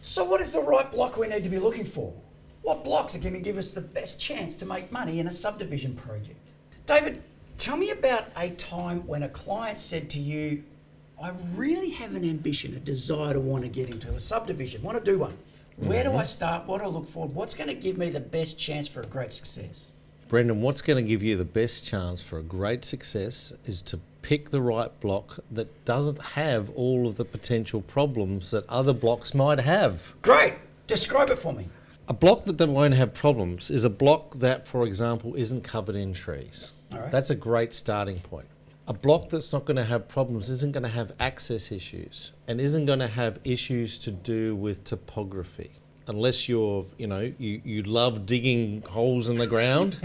So what is the right block we need to be looking for? What blocks are going to give us the best chance to make money in a subdivision project? David, tell me about a time when a client said to you, I really have an ambition, a desire to want to get into a subdivision, want to do one. Where do I start? What do I look for? What's going to give me the best chance for a great success? Brendan, what's going to give you the best chance for a great success is to pick the right block that doesn't have all of the potential problems that other blocks might have. Great. Describe it for me. A block that won't have problems is a block that, for example, isn't covered in trees. All right. That's a great starting point. A block that's not going to have problems isn't going to have access issues and isn't going to have issues to do with topography. Unless you love digging holes in the ground,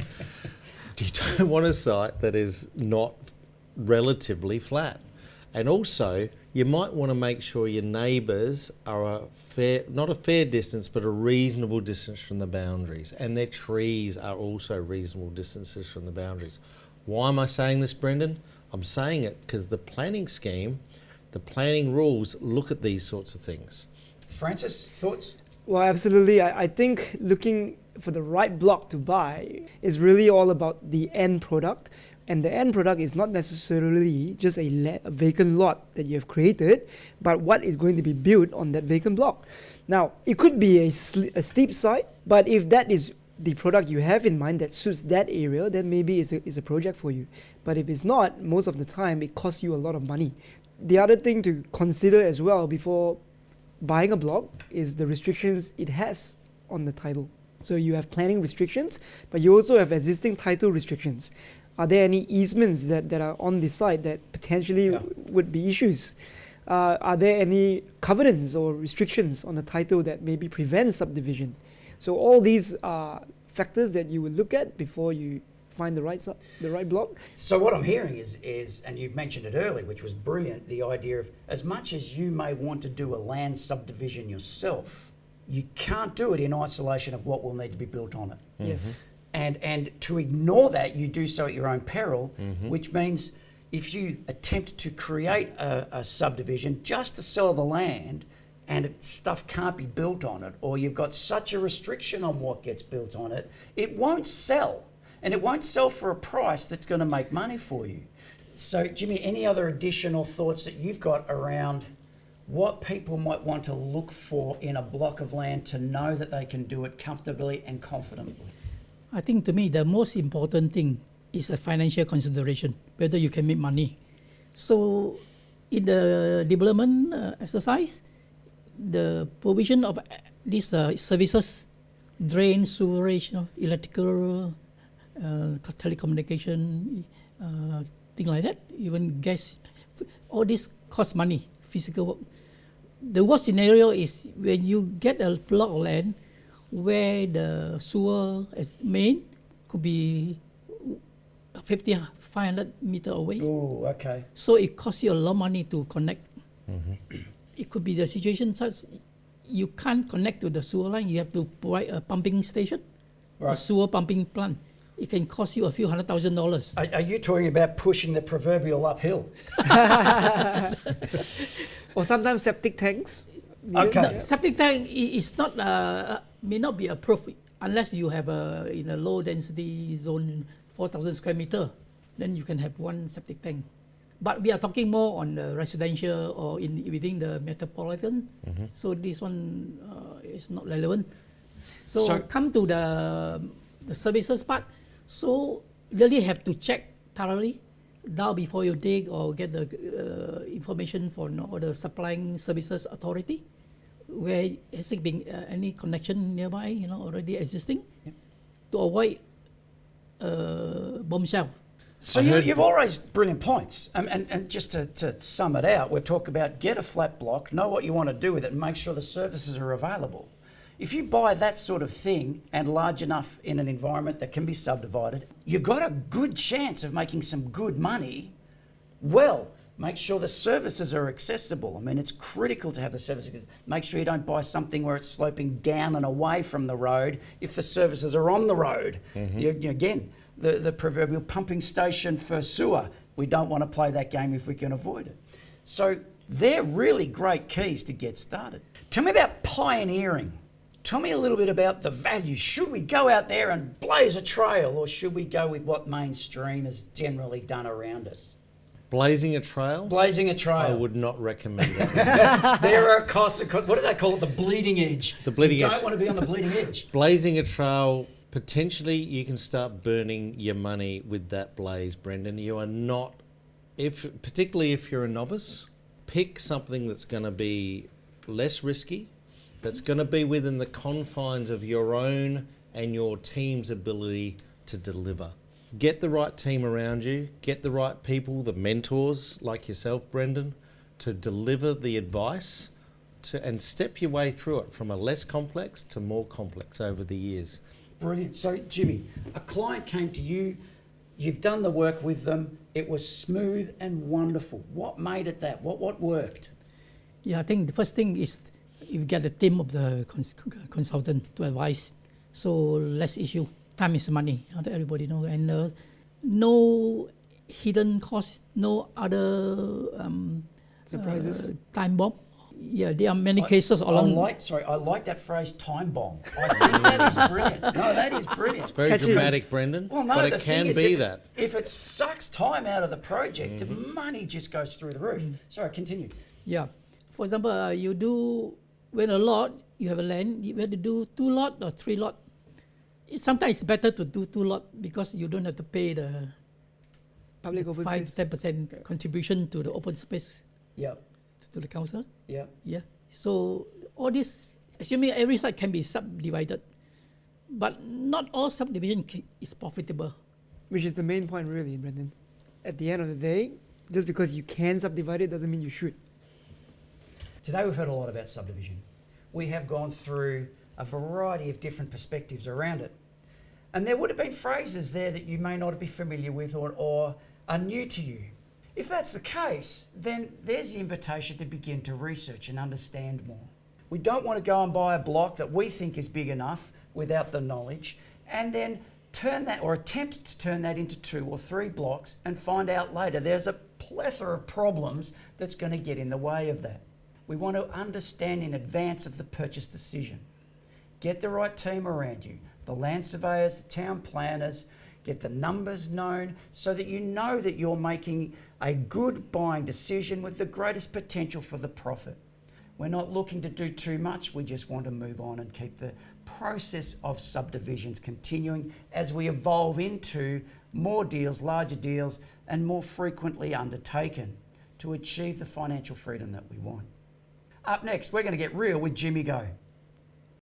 you don't want a site that is not relatively flat. And also, you might want to make sure your neighbours are not a fair distance, but a reasonable distance from the boundaries. And their trees are also reasonable distances from the boundaries. Why am I saying this, Brendan? I'm saying it because the planning scheme, the planning rules look at these sorts of things. Francis, thoughts? Well, absolutely. I think looking for the right block to buy is really all about the end product. And the end product is not necessarily just a vacant lot that you have created, but what is going to be built on that vacant block. Now, it could be a steep site, but if that is the product you have in mind that suits that area, then maybe it's a project for you. But if it's not, most of the time it costs you a lot of money. The other thing to consider as well before buying a block is the restrictions it has on the title. So you have planning restrictions, but you also have existing title restrictions. Are there any easements that are on the site that potentially would be issues? Are there any covenants or restrictions on the title that maybe prevent subdivision? So all these are factors that you will look at before you find the right block. So what I'm hearing is, and you mentioned it earlier, which was brilliant, the idea of as much as you may want to do a land subdivision yourself, you can't do it in isolation of what will need to be built on it. Yes. And to ignore that, you do so at your own peril, which means if you attempt to create a subdivision just to sell the land and stuff can't be built on it, or you've got such a restriction on what gets built on it, it won't sell. And it won't sell for a price that's going to make money for you. So, Jimmy, any other additional thoughts that you've got around what people might want to look for in a block of land to know that they can do it comfortably and confidently? I think to me the most important thing is a financial consideration, whether you can make money. So in the development exercise, the provision of these services, drain, sewerage, electrical, telecommunication, things like that, even gas, all this costs money, physical work. The worst scenario is when you get a block of land where the sewer is main could be 500 meters away. Oh, okay. So it costs you a lot of money to connect. It could be the situation such you can't connect to the sewer line. You have to provide a pumping station, a sewer pumping plant. It can cost you a few $100,000. Are you talking about pushing the proverbial uphill? Or sometimes septic tanks. Okay. No, septic tank is not may not be approved unless you have in a low density zone 4,000 square meter. Then you can have one septic tank. But we are talking more on the residential or within the metropolitan. So this one is not relevant. So come to the services part. So really have to check thoroughly down before you dig or get the information from all the supplying services authority, where has it been any connection nearby, already existing, to avoid bombshell. So you've all raised brilliant points. And just to sum it out, we've talked about get a flat block, know what you want to do with it, and make sure the services are available. If you buy that sort of thing and large enough in an environment that can be subdivided, you've got a good chance of making some good money. Well, make sure the services are accessible. I mean, it's critical to have the services. Make sure you don't buy something where it's sloping down and away from the road if the services are on the road. Again, the proverbial pumping station for sewer, we don't want to play that game if we can avoid it. So they're really great keys to get started. Tell me about pioneering. Tell me a little bit about the values. Should we go out there and blaze a trail, or should we go with what mainstream has generally done around us? Blazing a trail? Blazing a I trail. would not recommend that. There are consequences. What do they call it? The bleeding edge. The bleeding you edge. don't want to be on the bleeding edge. Blazing a trail, potentially you can start burning your money with that blaze, Brendan. You are not, particularly if you're a novice, pick something that's going to be less risky, that's going to be within the confines of your own and your team's ability to deliver. Get the right team around you, get the right people, the mentors like yourself, Brendan, to deliver the advice and step your way through it from a less complex to more complex over the years. Brilliant. So, Jimmy, a client came to you, you've done the work with them, it was smooth and wonderful. What made it that? What worked? Yeah, I think the first thing is you get the team of the consultant to advise. So less issue. Time is money. Everybody know, and no hidden cost, no other surprises, time bomb. Yeah, there are many cases along. I like that phrase, time bomb. I think that is brilliant. No, that is brilliant. It's very dramatic, Brendan, well, no, but it can be that. If it sucks time out of the project, the money just goes through the roof. Sorry, continue. Yeah. For example, you do, when a lot, you have a land, you have to do 2 lot or 3 lot. Sometimes it's better to do 2 lot because you don't have to pay the public open 5 space. to 10% contribution to the open space Yeah. to the council. Yeah. Yeah. So all this, assuming every site can be subdivided, but not all subdivision is profitable. Which is the main point, really, Brendan. At the end of the day, just because you can subdivide it doesn't mean you should. Today we've heard a lot about subdivision. We have gone through a variety of different perspectives around it. And there would have been phrases there that you may not be familiar with or are new to you. If that's the case, then there's the invitation to begin to research and understand more. We don't want to go and buy a block that we think is big enough without the knowledge and then turn that or attempt to turn that into 2 or 3 blocks and find out later there's a plethora of problems that's going to get in the way of that. We want to understand in advance of the purchase decision. Get the right team around you, the land surveyors, the town planners, get the numbers known so that you know that you're making a good buying decision with the greatest potential for the profit. We're not looking to do too much, we just want to move on and keep the process of subdivisions continuing as we evolve into more deals, larger deals, and more frequently undertaken to achieve the financial freedom that we want. Up next, we're going to get real with Jimmy Goh.